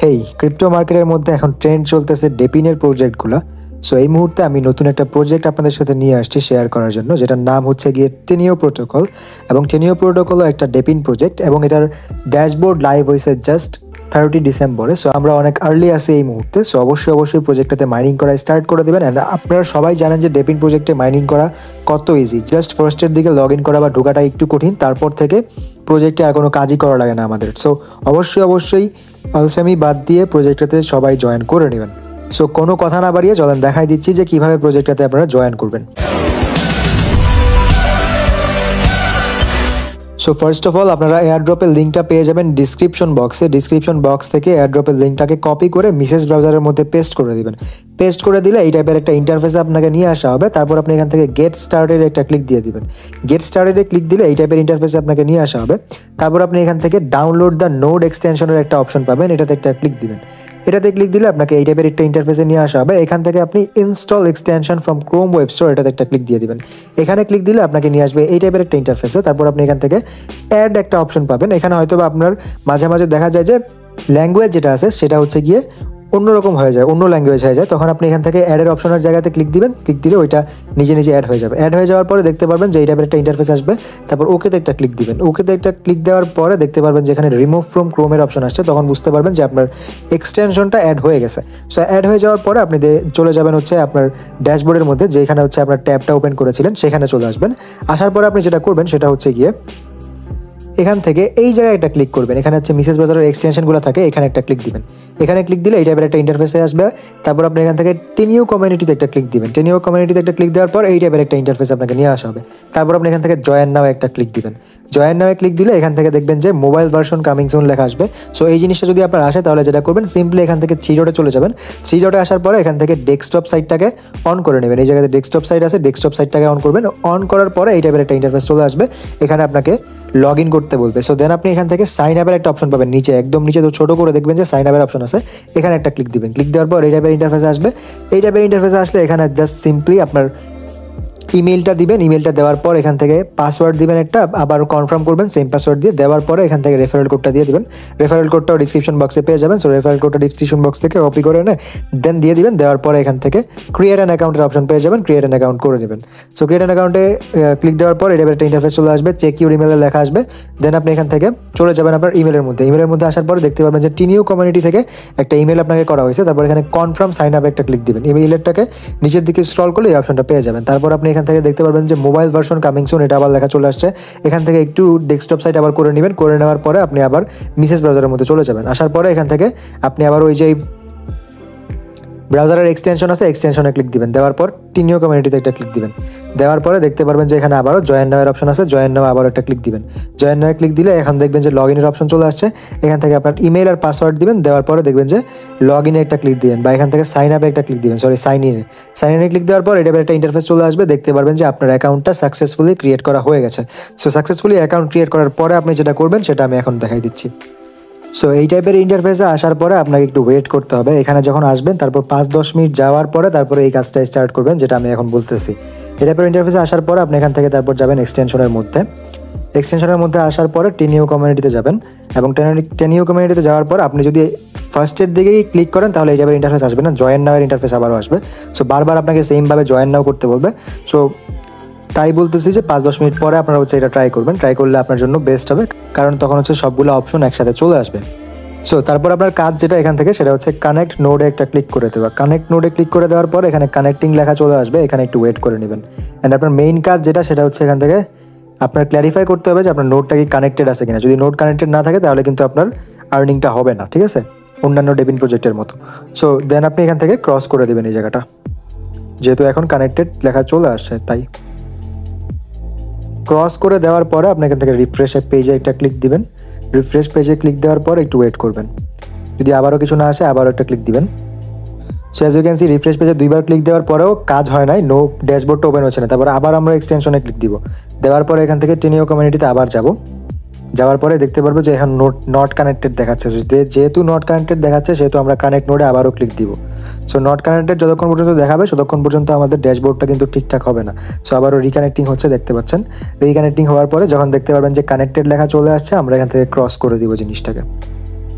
হেই, crypto মার্কেটের মধ্যে এখন ট্রেন্ড চলতেছে ডেপিনের প্রজেক্টগুলো। সো এই মুহূর্তে আমি নতুন একটা প্রজেক্ট আপনাদের সাথে নিয়ে আসছি শেয়ার করার জন্য, যেটার নাম হচ্ছে গিয়ে টেনিও প্রোটোকল। এবং টেনিও প্রোটোকলও একটা ডেপিন প্রজেক্ট এবং এটার ড্যাশবোর্ড লাইভ হয়েছে জাস্ট 30 ডিসেম্বরে। সো আমরা অনেক আর্লি আছি এই মুহূর্তে। সো অবশ্যই প্রজেক্টটাতে মাইনিং করা স্টার্ট করে দেবেন। অ্যান্ড আপনারা সবাই জানেন যে ডেপিন প্রজেক্টে মাইনিং করা কত ইজি। জাস্ট ফার্স্টের দিকে লগ ইন করা বা ঢোকাটা একটু কঠিন, তারপর থেকে প্রজেক্টে আর কোনো কাজই করা লাগে না আমাদের। সো অবশ্যই আলসামি বাদ দিয়ে প্রজেক্টটাতে সবাই জয়েন করে নেবেন। সো কোনো কথা না বাড়িয়ে চলেন দেখাই দিচ্ছি যে কীভাবে প্রজেক্টটাতে আপনারা জয়েন করবেন। সো ফার্স্ট অফ অল আপনারা এয়ারড্রপের লিঙ্কটা পেয়ে যাবেন ডিসক্রিপশন বক্সে। ডিসক্রিপশন বক্স থেকে এয়ারড্রপের লিঙ্কটাকে কপি করে মিসেস ব্রাউজারের মধ্যে পেস্ট করে দিবেন। পেস্ট করে দিলে এই টাইপের একটা ইন্টারফেসে আপনাকে নিয়ে আসা হবে। তারপর আপনি এখান থেকে গেট স্টার্টেড একটা ক্লিক দিয়ে দিবেন। গেট স্টার্টেডে ক্লিক দিলে এই টাইপের ইন্টারফেসে আপনাকে নিয়ে আসা হবে। তারপর আপনি এখান থেকে ডাউনলোড দ্য নোড এক্সটেনশনের একটা অপশন পাবেন, এটাতে একটা ক্লিক দিবেন। এটাতে ক্লিক দিলে আপনাকে এই টাইপের একটা ইন্টারফেসে নিয়ে আসা হবে। এখান থেকে আপনি install extension from Chrome web store, এটাতে একটা ক্লিক দিয়ে দিবেন। এখানে ক্লিক দিলে আপনাকে নিয়ে আসবে এই টাইপের একটা ইন্টারফেসে। তারপর আপনি এখান থেকে অ্যাড একটা অপশন পাবেন। এখানে হয়তো বা আপনার মাঝে মাঝে দেখা যায় যে ল্যাঙ্গুয়েজ যেটা আছে সেটা হচ্ছে গিয়ে অন্যরকম হয়ে যায়, অন্য ল্যাঙ্গুয়েজ হয়ে যায়। তখন আপনি এখান থেকে অ্যাডের অপশনের জায়গাতে ক্লিক দিবেন। ক্লিক দিলে ওইটা নিজে অ্যাড হয়ে যাবে। অ্যাড হয়ে যাওয়ার পরে দেখতে পারবেন যে এই টাইপের একটা ইন্টারফেস আসবে। তারপর ওকেতে একটা ক্লিক দিবেন। ওকেতে একটা ক্লিক দেওয়ার পরে দেখতে পারবেন যে এখানে রিমুভ ফ্রম ক্রোমের অপশন আসছে। তখন বুঝতে পারবেন যে আপনার এক্সটেনশনটা অ্যাড হয়ে গেছে। সো অ্যাড হয়ে যাওয়ার পরে আপনি চলে যাবেন হচ্ছে আপনার ড্যাশবোর্ডের মধ্যে, যেখানে হচ্ছে আপনার ট্যাবটা ওপেন করেছিলেন সেখানে চলে আসবেন। আসার পরে আপনি যেটা করবেন সেটা হচ্ছে গিয়ে এখান থেকে এই জায়গায় একটা ক্লিক করবেন। এখানে হচ্ছে মিসেস ব্রাউজারের এক্সটেনশনগুলো থাকে, এখানে একটা ক্লিক দিবেন। এখানে ক্লিক দিলে এই টাইপের একটা ইন্টারফেসে আসবে। তারপর আপনি এখান থেকে টেনিও কমিউনিটিতে একটা ক্লিক দিবেন। টেনিও কমিউনিটিতে একটা ক্লিক দেওয়ার পর এই টাইপের একটা ইন্টারফেস আপনাকে নিয়ে আসা হবে। তারপর আপনি এখান থেকে জয়েন নাও একটা ক্লিক দিবেন। জয়েন নাও ক্লিক দিলে এখান থেকে দেখবেন যে মোবাইল ভার্সন কামিং সুন লেখা আসবে। সো এই জিনিসটা যদি আপনার আসে তাহলে যেটা করবেন সিম্পলি এখান থেকে 3 ডটে চলে যাবেন। 3 ডটে আসার পরে এখান থেকে ডেস্কটপ সাইটটাকে অন করে নেবেন। এই জায়গাতে ডেস্কটপ সাইট আছে, ডেস্কটপ সাইটটাকে অন করবেন। অন করার পরে এই টাইপের একটা ইন্টারফেস চলে আসবে। এখানে আপনাকে লগ ইন করতে বলবে। সো দেন আপনি এখান থেকে সাইন আপের একটা অপশন পাবেন নিচে, একদম নিচে তো ছোট করে দেখবেন যে সাইন আপের অপশন আছে, এখানে একটা ক্লিক দিবেন। ক্লিক দেওয়ার পর এই টাইপের ইন্টারফেসে আসবে। এই টাইপের ইন্টারফেসে আসলে এখানে জাস্ট সিম্পলি আপনার ইমেলটা দিবেন। ইমেলটা দেওয়ার পর এখান থেকে পাসওয়ার্ড দিবেন একটা, আবার কনফার্ম করবেন সেম পাসওয়ার্ড দিয়ে। দেওয়ার পরে এখান থেকে রেফারেল কোডটা দিয়ে দিবেন। রেফারেল কোডটাও ডিসক্রিপশন বক্সে পেয়ে যাবেন। সো রেফারেল কোডটা ডিসক্রিপশন বক্স থেকে কপি করে এনে দেন দিয়ে দিবেন। দেওয়ার পরে এখান থেকে ক্রিয়েট অ্যান অ্যাকাউন্টের অপশন পেয়ে যাবেন। ক্রিয়েট অ্যান অ্যাকাউন্ট করে নেবেন। সো ক্রিয়েট অ্যান অ্যাকাউন্টে ক্লিক দেওয়ার পর এটা একটা ইন্টারফেস চলে আসবে, চেক ইউর ইমেলে লেখা আসবে। দেন আপনি এখান থেকে চলে যাবেন আপনার ইমেলের মধ্যে। ইমেলের মধ্যে আসার পরে দেখতে পারবেন যে টেনিও কমিউনিটি থেকে একটা ইমেল আপনাকে করা হয়েছে। তারপর এখানে কনফার্ম সাইন আপ একটা ক্লিক দিবেন। ইমেলটাকে নিচের দিকে স্ক্রল করলে এই অপশনটা পেয়ে যাবেন। তারপর আপনি এখান থেকে দেখতে পারবেন যে মোবাইল ভার্সন কামিং সুন, এটা আবার লেখা চলে আসছে। এখান থেকে একটু ডেস্কটপ সাইট আবার করে নেবেন। করে নেওয়ার পরে আপনি আবার মিসেস ব্রাউজারের মধ্যে চলে যাবেন। আসার পরে এখান থেকে আপনি আবার ওই যে ব্রাউজারের এক্সটেনশন আছে, এক্সটেনশনে ক্লিক দিবেন। দেওয়ার পর টেনিও কমিউনিটিতে একটা ক্লিক দিবেন। দেওয়ার পরে দেখতে পারবেন যে এখানে আবারও জয়েন নাওয়ের অপশন আছে। জয়েন নাও আবার একটা ক্লিক দিবেন। জয়েন নাও ক্লিক দিলে এখন দেখবেন যে লগ ইনের অপশন চলে আসছে। এখান থেকে আপনার ইমেল আর পাসওয়ার্ড দিবেন। দেওয়ার পরে দেখবেন যে লগ ইনে একটা ক্লিক দিবেন বা এখান থেকে সাইন আপে একটা ক্লিক দিবেন, সাইন ইনে ক্লিক দেওয়ার পর এটা একটা ইন্টারফেস চলে আসবে। দেখতে পারবেন যে আপনার অ্যাকাউন্টটা সাকসেসফুলি ক্রিয়েট করা হয়ে গেছে। সো সাকসেসফুলি অ্যাকাউন্ট ক্রিয়েট করার পরে আপনি যেটা করবেন সেটা আমি এখন দেখাই দিচ্ছি। সো এই টাইপের ইন্টারফেসে আসার পরে আপনাকে একটু ওয়েট করতে হবে। এখানে যখন আসবেন তারপর 5-10 মিনিট যাওয়ার পরে তারপরে এই কাজটা স্টার্ট করবেন, যেটা আমি এখন বলতেছি। এই টাইপের ইন্টারফেসে আসার পরে আপনি এখান থেকে তারপর যাবেন এক্সটেনশনের মধ্যে। এক্সটেনশনের মধ্যে আসার পরে টেনিও কমিউনিটিতে যাবেন এবং টেনিও কমিউনিটিতে যাওয়ার পর আপনি যদি ফার্স্টের দিকেই ক্লিক করেন তাহলে এই টাইপের ইন্টারফেস আসবে না, জয়েন নাওয়ের ইন্টারফেস আবারও আসবে। সো বারবার আপনাকে সেমভাবে জয়েন নাও করতে বলবে। সো তাই বলতেছি যে 5-10 মিনিট পরে আপনারা হচ্ছে এটা ট্রাই করবেন। ট্রাই করলে আপনার জন্য বেস্ট হবে, কারণ তখন হচ্ছে সবগুলো অপশন একসাথে চলে আসবে। সো তারপর আপনার কাজ যেটা এখান থেকে সেটা হচ্ছে কানেক্ট নোডে একটা ক্লিক করে দেওয়া। কানেক্ট নোডে ক্লিক করে দেওয়ার পর এখানে কানেক্টিং লেখা চলে আসবে। এখানে একটু ওয়েট করে নেবেন। অ্যান্ড আপনার মেইন কাজ যেটা সেটা হচ্ছে এখান থেকে আপনার ক্ল্যারিফাই করতে হবে যে আপনার নোডটা কি কানেক্টেড আছে কিনা। যদি নোড কানেক্টেড না থাকে তাহলে কিন্তু আপনার আর্নিংটা হবে না, ঠিক আছে, অন্যান্য ডেপিন প্রজেক্টের মতো। সো দেন আপনি এখান থেকে ক্রস করে দেবেন এই জায়গাটা, যেহেতু এখন কানেক্টেড লেখা চলে আসছে তাই। ক্রস করে দেওয়ার পরে আপনি এখান থেকে রিফ্রেশ পেজে একটা ক্লিক দিবেন। রিফ্রেশ পেজে ক্লিক দেওয়ার পর একটু ওয়েট করবেন। যদি আবারও কিছু না আসে আবারও একটা ক্লিক দিবেন। So as you can see refresh পেজে 2বার ক্লিক দেওয়ার পরেও কাজ হয় নাই, নো ড্যাশবোর্ডটা ওপেন হচ্ছে না। তারপর আবার আমরা এক্সটেনশনে ক্লিক দিব। দেওয়ার পরে এখান থেকে টেনিও কমিউনিটিতে আবার যাওয়ার পরে দেখতে পারবো যে এখন নট কানেক্টেড দেখাচ্ছে। যেহেতু নট কানেক্টেড দেখাচ্ছে সেহেতু আমরা কানেক্ট নোডে আবারও ক্লিক দিব। সো নট কানেক্টেড যতক্ষণ পর্যন্ত দেখাবে ততক্ষণ পর্যন্ত আমাদের ড্যাশবোর্ডটা কিন্তু ঠিকঠাক হবে না। সো আবারও রিকানেক্টিং হচ্ছে, দেখতে পাচ্ছেন। রিকানেক্টিং হওয়ার পরে যখন দেখতে পারবেন যে কানেক্টেড লেখা চলে আসছে আমরা এখান থেকে ক্রস করে দিব জিনিসটাকে।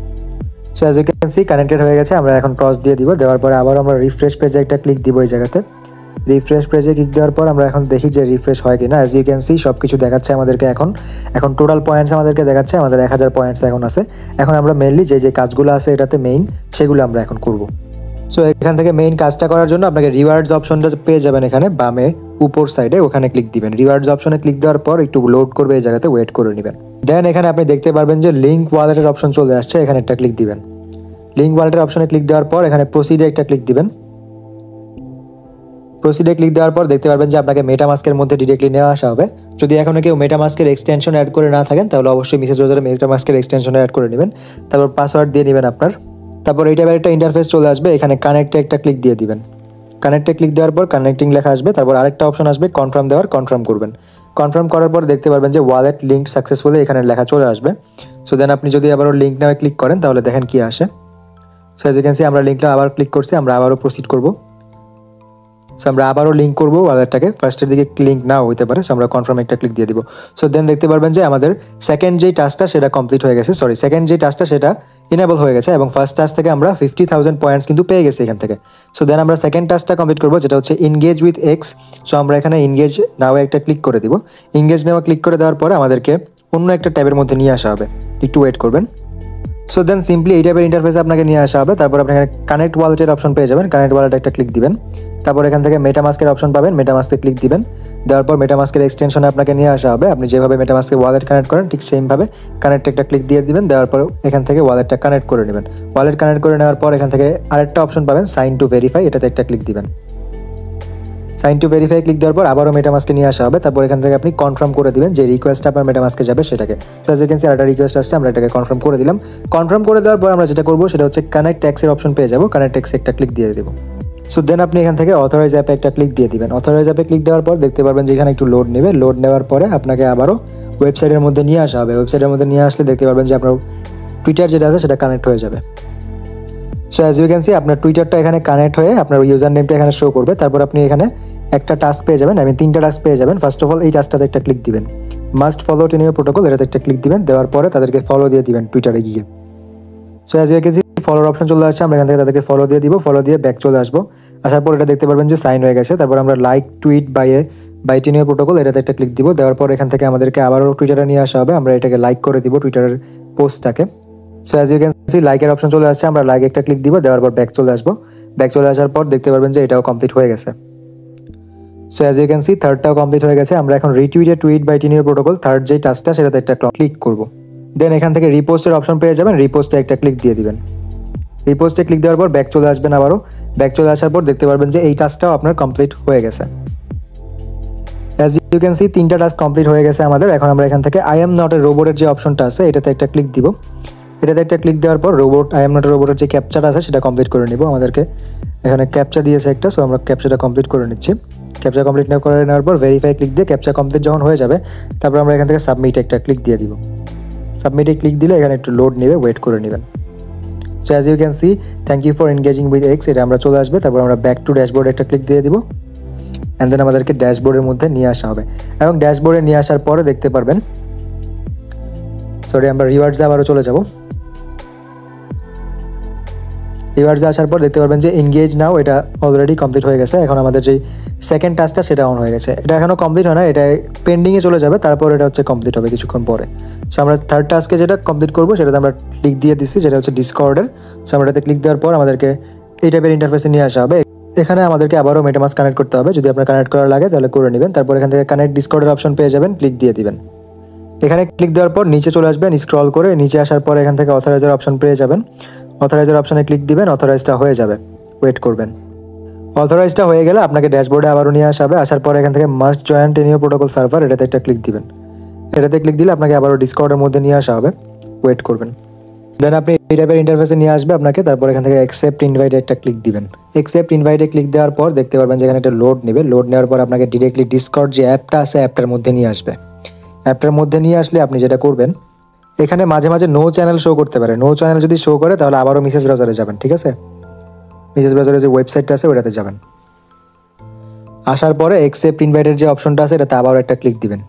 So as you can see connected হয়ে গেছে। আমরা এখন ক্রস দিয়ে দিব, দেওয়ার পরে আবার আমরা রিফ্রেশ পেজে একটা ক্লিক দিব এই জায়গাতে। রিফ্রেশ পেজে ক্লিক দেওয়ার পর আমরা এখন দেখি যে রিফ্রেশ হয় কিনা। অ্যাজ ইউ ক্যান সি সব কিছু দেখাচ্ছে আমাদেরকে। এখন টোটাল পয়েন্টস আমাদেরকে দেখাচ্ছে, আমাদের 1000 পয়েন্টস এখন আছে। এখন আমরা মেইনলি যে কাজগুলো আছে এটাতে মেইন, সেগুলো আমরা এখন করব। সো এখান থেকে মেইন কাজটা করার জন্য আপনাকে রিওয়ার্ডস অপশনটা পেয়ে যাবেন এখানে বামে উপর সাইডে, ওখানে ক্লিক দিবেন। রিওয়ার্ডস অপশনে ক্লিক দেওয়ার পর একটু লোড করবে এই জায়গাতে, ওয়েট করে নেবেন। দেন এখানে আপনি দেখতে পারবেন যে লিঙ্ক ওয়ালেটের অপশন চলে আসছে, এখানে একটা ক্লিক দিবেন। লিঙ্ক ওয়ালেটের অপশনে ক্লিক দেওয়ার পর এখানে প্রসিডে একটা ক্লিক দিবেন। প্রসিডে ক্লিক দেওয়ার পর দেখতে পারবেন যে আপনাকে মেটামাস্কের মধ্যে ডিরেক্টলি নেওয়া আসা হবে। যদি এখনও কেউ মেটামাস্কের এক্সটেনশন অ্যাড করে না থাকেন তাহলে অবশ্যই মিসেস ব্রাউজারে মেটামাস্কের এক্সটেনশন অ্যাড করে নেবেন। তারপর পাসওয়ার্ড দিয়ে নেবেন আপনার। তারপর এই টাইপের একটা ইন্টারফেস চলে আসবে, এখানে কানেক্টে একটা ক্লিক দিয়ে দিবেন। কানেক্টে ক্লিক দেওয়ার পর কানেক্টিং লেখা আসবে, তারপর আরেকটা অপশন আসবে কনফার্ম দেওয়ার, কনফার্ম করবেন। কনফার্ম করার পর দেখতে পারবেন যে ওয়ালেট লিঙ্ক সাকসেসফুলি এখানে লেখা চলে আসবে। সো দেন আপনি যদি আবারও লিঙ্ক নামে ক্লিক করেন তাহলে দেখেন কি আসে। So as you can see আমরা লিঙ্কটা আবার ক্লিক করছি, আমরা আবারও প্রসিড করব। সো আমরা আবারও লিঙ্ক করবো ওয়ালেটটাকে, ফার্স্টের দিকে লিঙ্ক নাও হইতে পারে। সো আমরা কনফার্ম একটা ক্লিক দিয়ে দিব। সো দেন দেখতে পারবেন যে আমাদের সেকেন্ড যেই টাস্কটা সেটা কমপ্লিট হয়ে গেছে, সেকেন্ড যে টাস্কটা সেটা ইনেবল হয়ে গেছে এবং ফার্স্ট টাস্ক থেকে আমরা 50,000 পয়েন্টস কিন্তু পেয়ে গেছি এখান থেকে। সো দেন আমরা সেকেন্ড টাস্কটা কমপ্লিট করবো, যেটা হচ্ছে ইনগেজ উইথ এক্স। সো আমরা এখানে ইনগেজ নাও একটা ক্লিক করে দিব। ইনগেজ নাও ক্লিক করে দেওয়ার পরে আমাদেরকে অন্য একটা ট্যাবের মধ্যে নিয়ে আসা হবে, একটু ওয়েট করবেন। সো দেন সিম্পলি এই টাইপের ইন্টারফেসে আপনাকে নিয়ে আসা হবে। তারপর আপনি এখানে কানেক্ট ওয়ালেটের অপশন পেয়ে যাবেন, কানেক্ট ওয়ালেট একটা ক্লিক দিবেন। তারপর এখান থেকে মেটামাস্কের অপশন পাবেন, মেটামাস্কে ক্লিক দিবেন। দেওয়ার পর মেটামাস্কের এক্সটেনশনে আপনাকে নিয়ে আসা হবে। আপনি যেভাবে মেটামাস্কে ওয়ালেট কানেক্ট করেন ঠিক সেমভাবে কানেক্ট একটা ক্লিক দিয়ে দিবেন। দেওয়ার পর এখান থেকে ওয়ালেটটা কানেক্ট করে নেবেন। ওয়ালেট কানেক্ট করে নেওয়ার পর এখান থেকে আরেকটা অপশন পাবেন সাইন টু ভেরিফাই, এটাতে একটা ক্লিক দিবেন। সাইন টু ভেরিফাই ক্লিক দেওয়ার পর আবারও মেটামাস্কে নিয়ে আসা হবে। তারপর এখান থেকে আপনি কনফার্ম করে দিবেন যে রিকোয়েস্টটা আপনার মেটামাস্কে যাবে সেটাকে। প্লাস এখানে একটা রিকোয়েস্ট আসছে, আমরা এটাকে কনফার্ম করে দিলাম। কনফার্ম করে দেওয়ার পর আমরা যেটা করবো সেটা হচ্ছে কানেক্ট ট্যাক্সের অপশন পেয়ে যাবো, কানেক্ট ট্যাক্সে একটা ক্লিক দিয়ে দেবো। সো দেন আপনি এখান থেকে অথরাইজ অ্যাপে একটা ক্লিক দিয়ে দিবেন। অথরাইজ অ্যাপে ক্লিক দেওয়ার পর দেখতে পারবেন যে এখানে একটু লোড নেবে। লোড নেওয়ার পরে আপনাকে আবারও ওয়েবসাইটের মধ্যে নিয়ে আসা হবে। ওয়েবসাইটের মধ্যে নিয়ে আসলে দেখতে পারবেন যে আপনার টুইটার যেটা আছে সেটা কানেক্ট হয়ে যাবে। So as you can see আপনার টুইটারটা এখানে কানেক্ট হয়ে আপনার ইউজার নেমটা এখানে শো করবে। তারপর আপনি এখানে একটা টাস্ক পেয়ে যাবেন, তিনটা টাস্ক পেয়ে যাবেন। ফার্স্ট অফ অল এই টাস্কটাতে একটা ক্লিক দিবেন, মাস্ট ফলো টেনিওর প্রোটোকল, এটাতে একটা ক্লিক দিবেন। দেওয়ার পরে তাদেরকে ফলো দিয়ে দিবেন টুইটারে গিয়ে। So as you can see ফলোর অপশন চলে আসছে, আমরা এখান থেকে তাদেরকে ফলো দিয়ে দিব। ফলো দিয়ে ব্যাক চলে আসবো। আসার পর এটা দেখতে পারবেন যে সাইন হয়ে গেছে। তারপর আমরা like tweet by tenure protocol, এটাতে একটা ক্লিক দিব। দেওয়ার পর এখান থেকে আমাদেরকে আবারও টুইটারে নিয়ে আসা হবে। আমরা এটাকে লাইক করে দিব টুইটারের পোস্টটাকে। So as you can see লাইকের অপশন চলে আসছে, আমরা লাইক একটা ক্লিক দিব। দেওয়ার পর ব্যাক চলে আসবো। ব্যাক চলে আসার পর দেখতে পারবেন যে এটাও কমপ্লিট হয়ে গেছে। So as you can see থার্ডটাও কমপ্লিট হয়ে গেছে। আমরা এখন রিটুইটে tweet by tenure protocol third যেই টাস্কটা সেটাতে একটা ক্লিক করব। দেন এখান থেকে রিপোস্টের অপশন পেয়ে যাবেন, রিপোস্টে একটা ক্লিক দিয়ে দিবেন। রিপোস্টে ক্লিক দেওয়ার পর ব্যাক চলে আসবেন আবারও। ব্যাক চলে আসার পর দেখতে পারবেন যে এই টাস্কটাও আপনার কমপ্লিট হয়ে গেছে। অ্যাজ ইউ ক্যান সি তিনটা টাস্ক কমপ্লিট হয়ে গেছে আমাদের। এখন আমরা এখান থেকে আই এম নট এ রোবটের যে অপশনটা আছে এটাতে একটা ক্লিক দিব। এটাতে একটা ক্লিক দেওয়ার পর আই এম নট এ রোবটের যে ক্যাপচাটা আছে সেটা কমপ্লিট করে নিব। আমাদেরকে এখানে ক্যাপচা দিয়েছে একটা, সো আমরা ক্যাপচাটা কমপ্লিট করে নিচ্ছি। ক্যাপচা কমপ্লিট করে নেওয়ার পর ভেরিফাই ক্লিক দিয়ে ক্যাপচা কমপ্লিট যখন হয়ে যাবে তারপর আমরা এখান থেকে সাবমিট একটা ক্লিক দিয়ে দিব। সাবমিটে ক্লিক দিলে এখানে একটু লোড নেবে, ওয়েট করে নেবেন। So as you can see thank you for engaging with X, এটা আমরা চলে আসবে। তারপর আমরা ব্যাক টু ড্যাশবোর্ড একটা ক্লিক দিয়ে দিব। অ্যান্ড দেন আমাদেরকে ড্যাশবোর্ডের মধ্যে নিয়ে আসা হবে এবং ড্যাশবোর্ডে নিয়ে আসার পরে দেখতে পারবেন, সরি আমরা রিওয়ার্ডসে আবারও চলে যাব। রিওয়ার্ডসে আসার পর দেখতে পারবেন যে এনগেজ নাও এটা অলরেডি কমপ্লিট হয়ে গেছে। এখন আমাদের যেই সেকেন্ড টাস্কটা সেটা অন হয়ে গেছে। এটা এখনও কমপ্লিট হয় না, এটা পেন্ডিংয়ে চলে যাবে, তারপর এটা হচ্ছে কমপ্লিট হবে কিছুক্ষণ পরে। সো আমরা থার্ড টাস্কে যেটা কমপ্লিট করবো সেটাতে আমরা ক্লিক দিয়ে দিচ্ছি, যেটা হচ্ছে ডিসকর্ডের। সো আমরা এটাতে ক্লিক দেওয়ার পর আমাদেরকে এই টাইপের ইন্টারফেসে নিয়ে আসা হবে। এখানে আমাদেরকে আবারও মেটামাস্ক কানেক্ট করতে হবে, যদি আপনার কানেক্ট করা লাগে তাহলে করে নেবেন। তারপর এখান থেকে কানেক্ট ডিসকর্ডের অপশন পেয়ে যাবেন, ক্লিক দিয়ে দিবেন। এখানে ক্লিক দেওয়ার পর নিচে চলে আসবেন, স্ক্রল করে নিচে আসার পর এখান থেকে অথরাইজার অপশন পেয়ে যাবেন। অথরাইজার অপশনে ক্লিক দিবেন, অথরাইজটা হয়ে যাবে, ওয়েট করবেন। অথরাইজটা হয়ে গেলে আপনাকে ড্যাশবোর্ডে আবারও নিয়ে আসবে। আসার পর এখান থেকে must join tenure protocol server, এটাতে একটা ক্লিক দিবেন। এটাতে ক্লিক দিলে আপনাকে আবারও ডিসকর্ডের মধ্যে নিয়ে আসা হবে, ওয়েট করবেন। দেন আপনি এই টাইপের ইন্টারফেসে নিয়ে আসবে আপনাকে। তারপর এখান থেকে অ্যাকসেপ্ট ইনভাইটে একটা ক্লিক দিবেন। অ্যাকসেপ্ট ইনভাইটে ক্লিক দেওয়ার পর দেখতে পারবেন যে এখানে একটা লোড নেবে। লোড নেওয়ার পর আপনাকে ডিরেক্টলি ডিসকর্ড যে অ্যাপটা আছে অ্যাপটার মধ্যে নিয়ে আসবে। অ্যাপটার মধ্যে নিয়ে আসলে আপনি যেটা করবেন, এখানে মাঝে মাঝে নো চ্যানেল শো করতে পারে। নো চ্যানেল যদি শো করে তাহলে আবারও মিসেস ব্রাউজারে যাবেন, ঠিক আছে? মিসেস ব্রাউজারের যে ওয়েবসাইটটা আছে ওটাতে যাবেন। আসার পরে অ্যাকসেপ্ট ইনভাইটের যে অপশনটা আছে এটাতে আবারও একটা ক্লিক দিবেন।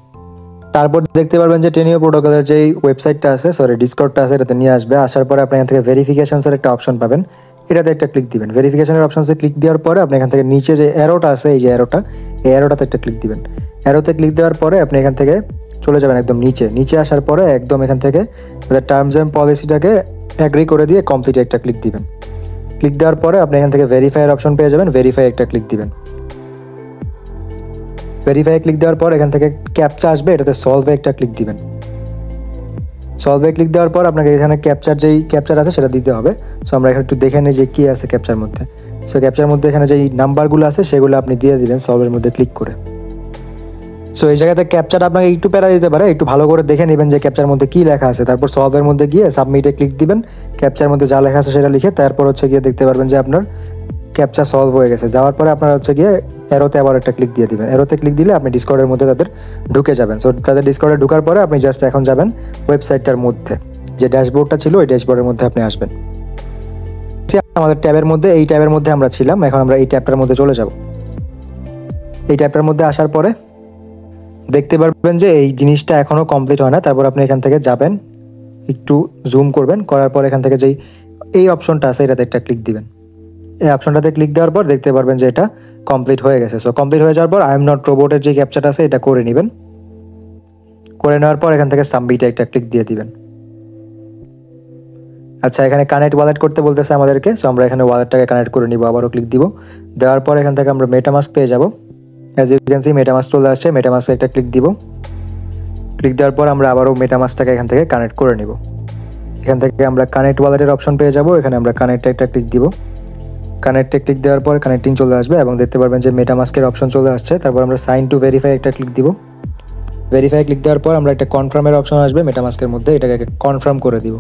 তারপর দেখতে পারবেন যে টেনিও প্রোটোকলের যেই ওয়েবসাইটটা আছে, সরি ডিসকর্ডটা আছে, এটাতে নিয়ে আসবে। আসার পরে আপনি এখান থেকে ভেরিফিকেশনসের একটা অপশন পাবেন, এটাতে একটা ক্লিক দিবেন। ভেরিফিকেশনের অপশনসে ক্লিক দেওয়ার পরে আপনি এখান থেকে নিচে যে অ্যারোটা আছে, এই যে অ্যারোটা, এই অ্যারোটাতে একটা ক্লিক দিবেন। অ্যারোতে ক্লিক দেওয়ার পরে আপনি এখান থেকে চলে যাবেন একদম নিচে। নিচে আসার পরে একদম এখান থেকে তাদের টার্মস অ্যান্ড পলিসিটাকে অ্যাগ্রি করে দিয়ে কমপ্লিট একটা ক্লিক দিবেন। ক্লিক দেওয়ার পরে আপনি এখান থেকে ভেরিফাইয়ের অপশন পেয়ে যাবেন, ভেরিফাই একটা ক্লিক দিবেন। ভেরিফাই ক্লিক দেওয়ার পর এখান থেকে ক্যাপচা আসবে, এটাতে সলভে একটা ক্লিক দিবেন। সলভে ক্লিক দেওয়ার পর আপনাকে এখানে ক্যাপচার আছে সেটা দিতে হবে। সো আমরা এখানে একটু দেখে নিই যে কী আছে ক্যাপচার মধ্যে। সো ক্যাপচার মধ্যে এখানে যেই নাম্বারগুলো আছে সেগুলো আপনি দিয়ে দিবেন সলভের মধ্যে ক্লিক করে। সো এই জায়গাতে ক্যাপচারটা আপনাকে একটু প্যারা দিতে পারে, একটু ভালো করে দেখে নেবেন যে ক্যাপচার মধ্যে কী লেখা আছে। তারপর সলভের মধ্যে গিয়ে সাবমিটে ক্লিক দিবেন, ক্যাপচার মধ্যে যা লেখা আছে সেটা লিখে তারপর হচ্ছে গিয়ে দেখতে পারবেন যে আপনার ক্যাপচা সলভ হয়ে গেছে। যাওয়ার পরে আপনারা হচ্ছে গিয়ে অ্যারোতে আবার একটা ক্লিক দিয়ে দিবেন। অ্যারোতে ক্লিক দিলে আপনি ডিসকর্ডের মধ্যে তাদের ঢুকে যাবেন। সো তাদের ডিসকর্ডে ঢোকার পরে আপনি জাস্ট এখন যাবেন ওয়েবসাইটটার মধ্যে, যে ড্যাশবোর্ডটা ছিল ওই ড্যাশবোর্ডের মধ্যে আপনি আসবেন। আমাদের ট্যাবের মধ্যে, এই ট্যাবের মধ্যে আমরা ছিলাম, এখন আমরা এই ট্যাবটার মধ্যে চলে যাব। এই ট্যাবটার মধ্যে আসার পরে দেখতে পারবেন যে এই জিনিসটা এখনও কমপ্লিট হয় না। তারপর আপনি এখান থেকে যাবেন, একটু জুম করবেন, করার পর এখান থেকে যেই এই অপশনটা আছে এটাতে একটা ক্লিক দিবেন। এই অপশনটাতে ক্লিক দেওয়ার পর দেখতে পারবেন যে এটা কমপ্লিট হয়ে গেছে। সো কমপ্লিট হয়ে যাওয়ার পর আই এম নট রোবটের যে ক্যাপচারটা আছে এটা করে নেবেন। করে নেওয়ার পর এখান থেকে সাবমিটে একটা ক্লিক দিয়ে দিবেন। আচ্ছা, এখানে কানেক্ট ওয়ালেট করতে বলতেছে আমাদেরকে। সো আমরা এখানে ওয়ালেটটাকে কানেক্ট করে নিব, আবারও ক্লিক দিব। দেওয়ার পর এখান থেকে আমরা মেটামাস্ক পেয়ে যাব। As you can see MetaMask চলে আসছে, মেটামাস্কে একটা ক্লিক দিব। ক্লিক দেওয়ার পর আমরা আবারও মেটামাস্কটাকে এখান থেকে কানেক্ট করে নিব। এখান থেকে আমরা কানেক্ট ওয়ালেটের অপশন পেয়ে যাব, এখানে আমরা কানেক্টে একটা ক্লিক দিব। কানেক্টে ক্লিক দেওয়ার পর কানেক্টিং চলে আসবে এবং দেখতে পারবেন যে মেটামাস্কের অপশন চলে আসছে। তারপর আমরা সাইন টু ভেরিফাই একটা ক্লিক দিব। ভেরিফাই ক্লিক দেওয়ার পর আমরা একটা কনফার্মের অপশন আসবে মেটামাস্কের মধ্যে, এটাকে কনফার্ম করে দিব।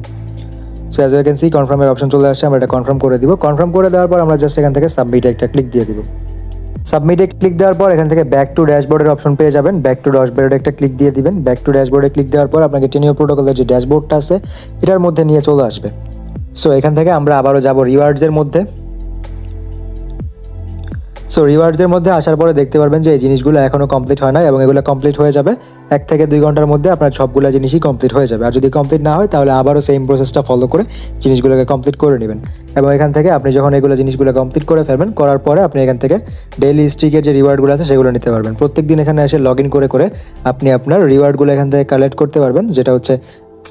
So as you can see কনফার্মের অপশন চলে আসছে, আমরা এটা কনফার্ম করে দিব। কনফার্ম করে দেওয়ার পর আমরা জাস্ট এখান থেকে সাবমিটে একটা ক্লিক দিয়ে দিব। সাবমিটে ক্লিক দেওয়ার পর এখান থেকে ব্যাক টু ড্যাশবোর্ডের অপশন পেয়ে যাবেন। ব্যাক টু ড্যাশবোর্ডে একটা ক্লিক দিয়ে দিবেন। ব্যাক টু ড্যাশবোর্ডে ক্লিক দেওয়ার পর আপনাকে টেনিও প্রোটোকলের যে ড্যাশবোর্ডটা আছে এটার মধ্যে নিয়ে চলে আসবে। সো এখান থেকে আমরা আবারও যাব রিওয়ার্ডসের মধ্যে। সো রিওয়ার্ডসের মধ্যে আসার পরে দেখতে পারবেন যে এই জিনিসগুলো এখনও কমপ্লিট হয় না এবং এগুলো কমপ্লিট হয়ে যাবে 1 থেকে 2 ঘন্টার মধ্যে। আপনার সবগুলো জিনিসই কমপ্লিট হয়ে যাবে। আর যদি কমপ্লিট না হয় তাহলে আবারও সেম প্রসেসটা ফলো করে জিনিসগুলোকে কমপ্লিট করে নেবেন। এবং এখান থেকে আপনি যখন জিনিসগুলো কমপ্লিট করে ফেলবেন, করার পরে আপনি এখান থেকে ডেইলি স্ট্রিকের যে রিওয়ার্ডগুলো আছে সেগুলো নিতে পারবেন। প্রত্যেকদিন এখানে এসে লগ ইন করে আপনি আপনার রিওয়ার্ডগুলো এখান থেকে কালেক্ট করতে পারবেন। যেটা হচ্ছে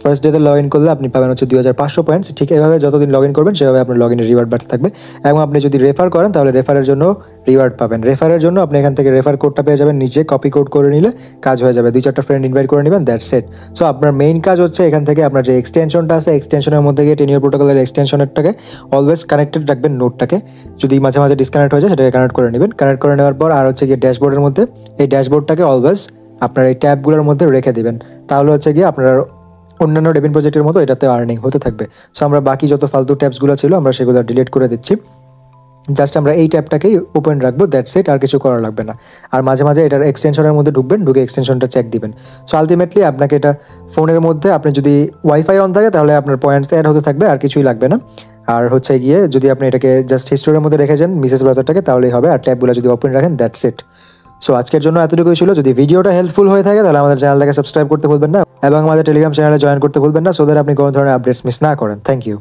ফার্স্ট ডেতে লগ ইন করলে আপনি পাবেন হচ্ছে 2500 পয়েন্টস। ঠিক এভাবে যতদিন লগ ইন করবেন সেভাবে আপনার লগ ইনের রিওয়ার্ড বাড়তে থাকবে। এবং আপনি যদি রেফার করেন তাহলে রেফারের জন্য রিওয়ার্ড পাবেন। রেফারের জন্য আপনি এখান থেকে রেফার কোডটা পেয়ে যাবেন, নিচে কপি কোড করে নিলে কাজ হয়ে যাবে। 2-4টা ফ্রেন্ড ইনভাইট করে নেবেন, দ্যাটস ইট। সো আপনার মেইন কাজ হচ্ছে এখান থেকে আপনার যে এক্সটেনশনটা আছে এক্সটেনশনের মধ্যে গিয়ে টেনিও প্রোটোকলের এক্সটেনশনটাকে অলওয়েজ কানেক্টেড রাখবেন, নোটটাকে। যদি মাঝে মাঝে ডিসকানেক্ট হয়ে যায় সেটাকে কানেক্ট করে নেবেন। কানেক্ট করে নেওয়ার পর আর হচ্ছে গিয়ে ড্যাশবোর্ডের মধ্যে এই ড্যাশবোর্ডটাকে অলওয়েজ আপনার এই ট্যাবগুলোর মধ্যে রেখে দেবেন। তাহলে হচ্ছে গিয়ে আপনার অন্যান্য ডেবিন প্রজেক্টের মতো এটাতে আর্নিং হতে থাকবে। সো আমরা বাকি যত ফালতু ট্যাবসগুলো ছিল আমরা সেগুলো ডিলিট করে দিচ্ছি। জাস্ট আমরা এই ট্যাবটাকেই ওপেন রাখবো, দ্যাটস ইট। আর কিছু করা লাগবে না। আর মাঝে মাঝে এটার এক্সটেনশনের মধ্যে ঢুকবেন, ঢুকে এক্সটেনশনটা চেক দিবেন। সো আলটিমেটলি আপনাকে এটা ফোনের মধ্যে আপনি যদি ওয়াইফাই অন থাকে তাহলে আপনার পয়েন্টস অ্যাড হতে থাকবে, আর কিছুই লাগবে না। আর হচ্ছে গিয়ে যদি আপনি এটাকে জাস্ট হিস্টোরির মধ্যে রেখে যান মিসেস ব্রাউজারটাকে তাহলেই হবে। আর ট্যাবগুলো যদি ওপেন রাখেন, দ্যাটস ইট। সো আজকের জন্য এতটুকুই ছিল। যদি ভিডিওটা হেল্পফুল হয়ে থাকে তাহলে আমাদের চ্যানেলটাকে সাবস্ক্রাইব করতে ভুলবেন না এবং আমাদের টেলিগ্রাম চ্যানেলে জয়েন করতে ভুলবেন না, সো দ্যাট আপনি কোনো ধরনের আপডেটস মিস না করেন। Thank you.